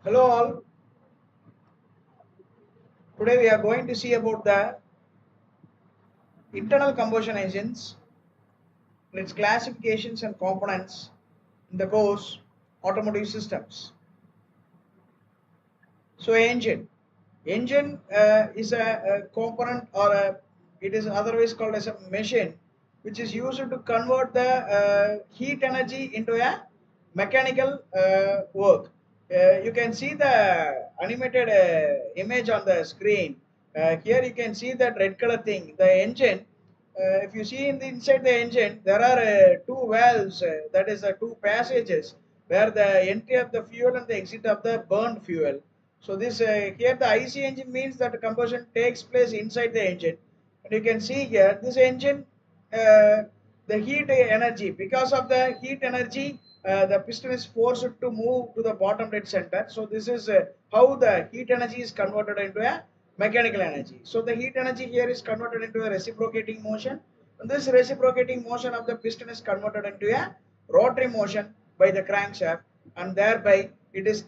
Hello all. Today we are going to see about the internal combustion engines, its classifications and components in the course automotive systems. So engine is a component it is otherwise called as a machine which is used to convert the heat energy into a mechanical work. You can see the animated image on the screen. Here you can see that red color thing, the engine. If you see inside the engine, there are two valves, that is the two passages where the entry of the fuel and the exit of the burned fuel. So this here the IC engine means that combustion takes place inside the engine, and you can see here this engine, the heat energy, because of the heat energy, the piston is forced to move to the bottom dead center. So this is how the heat energy is converted into a mechanical energy. So the heat energy here is converted into a reciprocating motion, and this reciprocating motion of the piston is converted into a rotary motion by the crankshaft, and thereby it is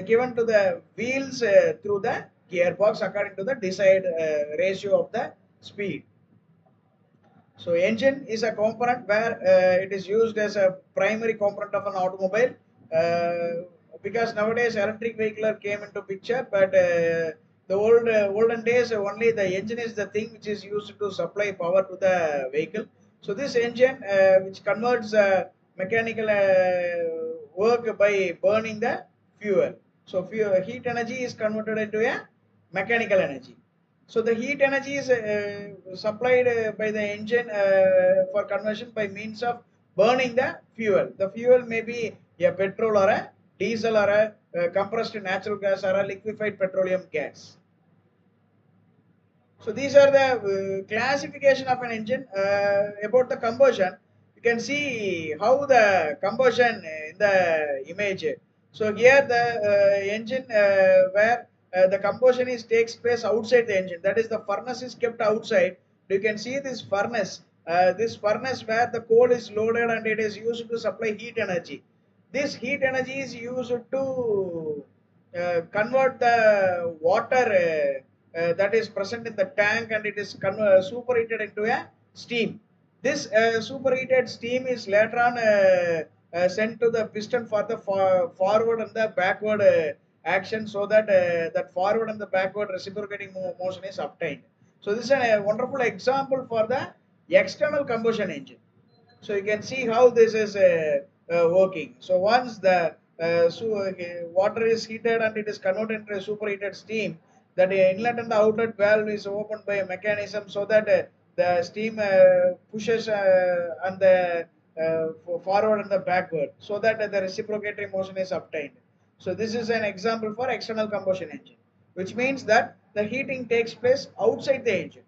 given to the wheels through the gearbox according to the desired ratio of the speed. So engine is a component where it is used as a primary component of an automobile, because nowadays electric vehicle came into picture, but the olden days only the engine is the thing which is used to supply power to the vehicle. So this engine which converts mechanical work by burning the fuel. So fuel, heat energy is converted into a mechanical energy. So the heat energy is supplied by the engine for conversion by means of burning the fuel. The fuel may be a petrol or a diesel or a compressed natural gas or a liquefied petroleum gas. So these are the classification of an engine. About the combustion, you can see how the combustion in the image. So here the engine where the combustion is takes place outside the engine. That is, the furnace is kept outside. You can see this furnace. This furnace where the coal is loaded and it is used to supply heat energy. This heat energy is used to convert the water that is present in the tank, and it is superheated into a steam. This superheated steam is later on sent to the piston for the forward and the backward action, so that that forward and the backward reciprocating motion is obtained. So this is a wonderful example for the external combustion engine. So you can see how this is working. So once the water is heated and it is converted into a superheated steam, that inlet and the outlet valve is opened by a mechanism, so that the steam pushes on the forward and the backward, so that the reciprocatory motion is obtained. So this is an example for external combustion engine, which means that the heating takes place outside the engine.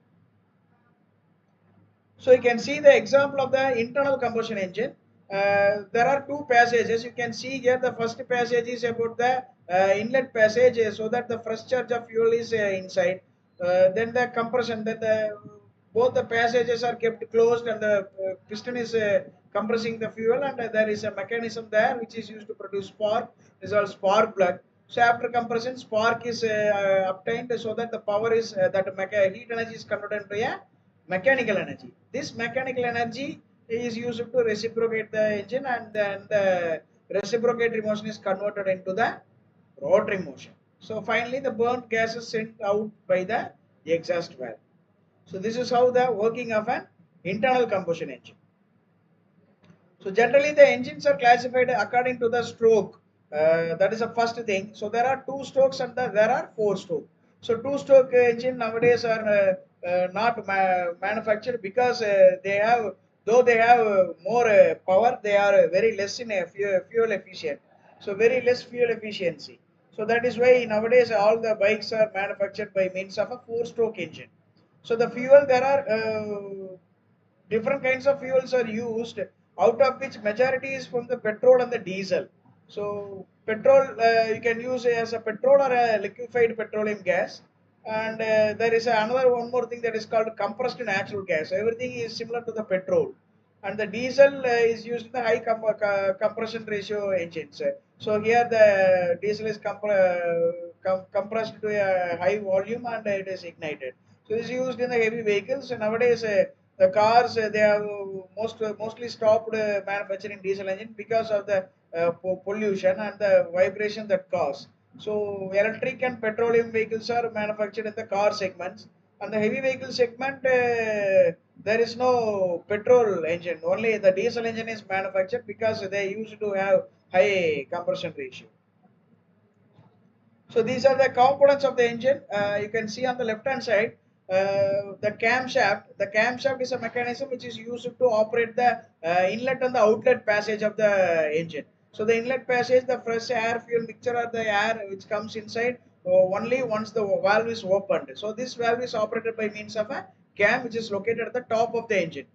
So you can see the example of the internal combustion engine. There are two passages. You can see here the first passage is about the inlet passage, so that the fresh charge of fuel is inside. Then the compression, then the both the passages are kept closed, and the piston is compressing the fuel, and there is a mechanism there which is used to produce spark. This is called spark plug. So after compression, spark is obtained, so that the power is heat energy is converted into a mechanical energy. This mechanical energy is used to reciprocate the engine, and then the reciprocatory motion is converted into the rotary motion. So finally the burnt gas is sent out by the exhaust valve. So this is how the working of an internal combustion engine. So generally the engines are classified according to the stroke. That is the first thing. So there are two strokes and there are four stroke. So two stroke engine nowadays are not manufactured, because they have, though they have more power, they are very less in fuel efficient. So very less fuel efficiency. So that is why nowadays all the bikes are manufactured by means of a four stroke engine. So the fuel, there are different kinds of fuels are used, out of which majority is from the petrol and the diesel. So petrol, you can use as a petrol or a liquefied petroleum gas, and there is another one more thing that is called compressed natural gas. Everything is similar to the petrol. and the diesel is used in the high compression ratio engines. So here the diesel is compressed to a high volume and it is ignited. So this is used in the heavy vehicles. And nowadays the cars they have mostly stopped manufacturing diesel engine because of the pollution and the vibration that cause. So electric and petroleum vehicles are manufactured in the car segments, and the heavy vehicle segment there is no petrol engine, only the diesel engine is manufactured because they used to have high compression ratio. So these are the components of the engine. You can see on the left hand side the camshaft. The camshaft is a mechanism which is used to operate the inlet and the outlet passage of the engine. So the inlet passage, the fresh air fuel mixture or the air which comes inside only once the valve is opened. So this valve is operated by means of a cam which is located at the top of the engine.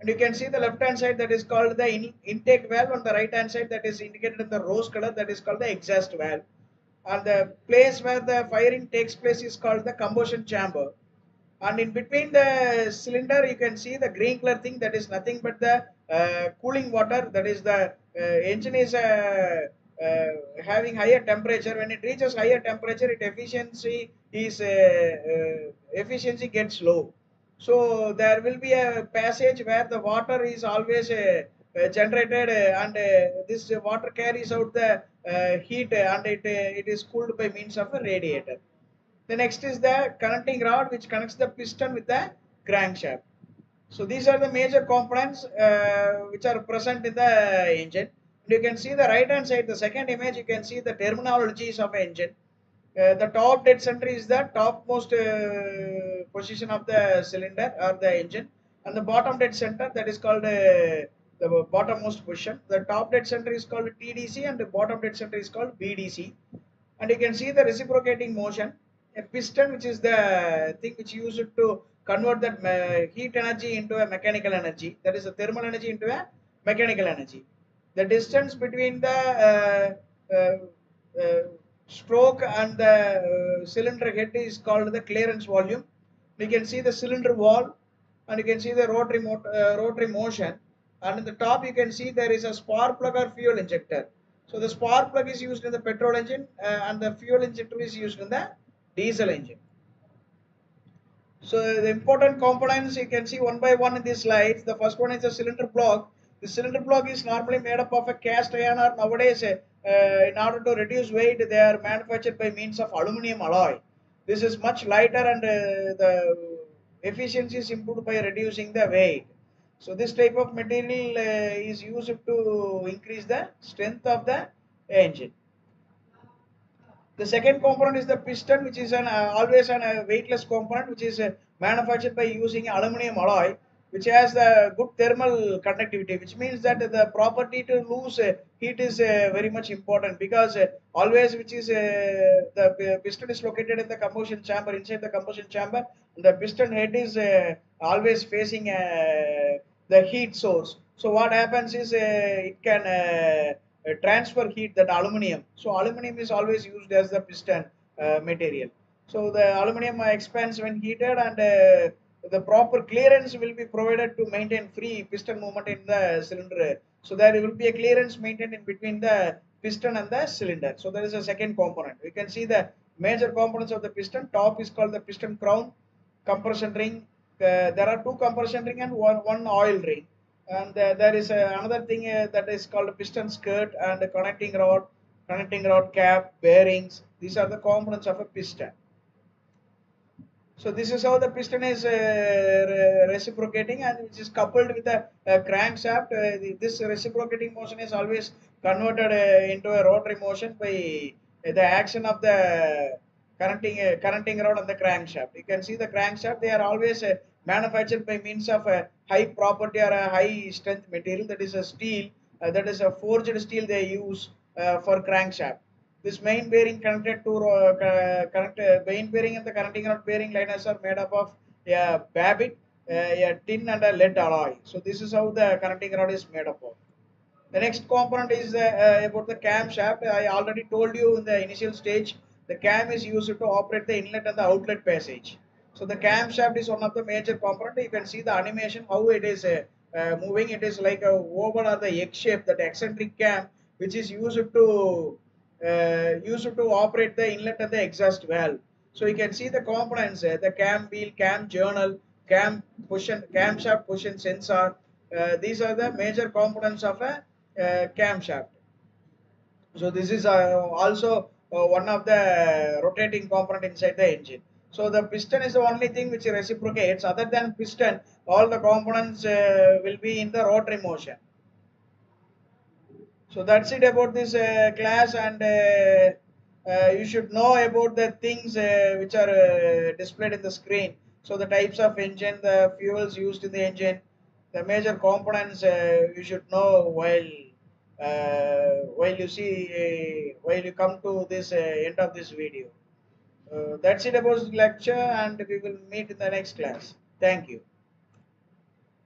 And you can see the left hand side that is called the intake valve, on the right hand side that is indicated in the rose color that is called the exhaust valve, and the place where the firing takes place is called the combustion chamber. And in between the cylinder you can see the green color thing, that is nothing but the cooling water. That is the engine is uh, having higher temperature. When it reaches higher temperature, it efficiency gets low. So there will be a passage where the water is always generated, and this water carries out the heat, and it is cooled by means of a radiator. The next is the connecting rod which connects the piston with the crankshaft. So these are the major components which are present in the engine. And you can see the right hand side, the second image, you can see the terminologies of engine. The top dead center is the topmost position of the cylinder or the engine, and the bottom dead center, that is called the bottommost position. The top dead center is called TDC and the bottom dead center is called BDC. And you can see the reciprocating motion. A piston, which is the thing which used to convert that heat energy into a mechanical energy, that is a thermal energy into a mechanical energy. The distance between the stroke and the cylinder head is called the clearance volume. You can see the cylinder wall, and you can see the rotary motion, and in the top you can see there is a spark plug or fuel injector. So the spark plug is used in the petrol engine, and the fuel injector is used in the diesel engine. So the important components you can see one by one in these slides. The first one is the cylinder block. The cylinder block is normally made up of a cast iron, or nowadays in order to reduce weight they are manufactured by means of aluminum alloy. This is much lighter, and the efficiency is improved by reducing the weight. So this type of material is used to increase the strength of the engine. The second component is the piston, which is an always an weightless component, which is manufactured by using aluminum alloy, which has the good thermal conductivity, which means that the property to lose heat is very much important, because always which is the piston is located in the combustion chamber, inside the combustion chamber. The piston head is always facing the heat source. So what happens is it can transfer heat, that aluminum. So aluminum is always used as the piston material. So the aluminum expands when heated, and the proper clearance will be provided to maintain free piston movement in the cylinder. So there will be a clearance maintained in between the piston and the cylinder. So there is a second component. We can see the major components of the piston. Top is called the piston crown, compression ring. There are two compression ring and one oil ring, and there is another thing that is called piston skirt and a connecting rod cap, bearings. These are the components of a piston. So this is how the piston is reciprocating, and which is coupled with a crankshaft. This reciprocating motion is always converted into a rotary motion by the action of the connecting rod on the crankshaft. You can see the crankshaft. They are always manufactured by means of a high property or a high strength material. That is a steel. That is a forged steel they use for crankshaft. This main bearing connected to main bearing and the connecting rod bearing liners are made up of a babbitt, a tin, and a lead alloy. So this is how the connecting rod is made up of. The next component is about the camshaft. I already told you in the initial stage, the cam is used to operate the inlet and the outlet passage. So the camshaft is one of the major component. You can see the animation how it is moving. It is like a oval or the egg shape, that eccentric cam, which is used to operate the inlet and the exhaust valve. So you can see the components: the cam wheel, cam journal, cam push and camshaft push and sensor. These are the major components of a camshaft. So this is also one of the rotating component inside the engine. So the piston is the only thing which reciprocates. Other than piston, all the components will be in the rotary motion. So that's it about this class, and you should know about the things which are displayed in the screen. So the types of engine, the fuels used in the engine, the major components you should know while you see while you come to this end of this video. That's it about the lecture, and we will meet in the next class. Thank you.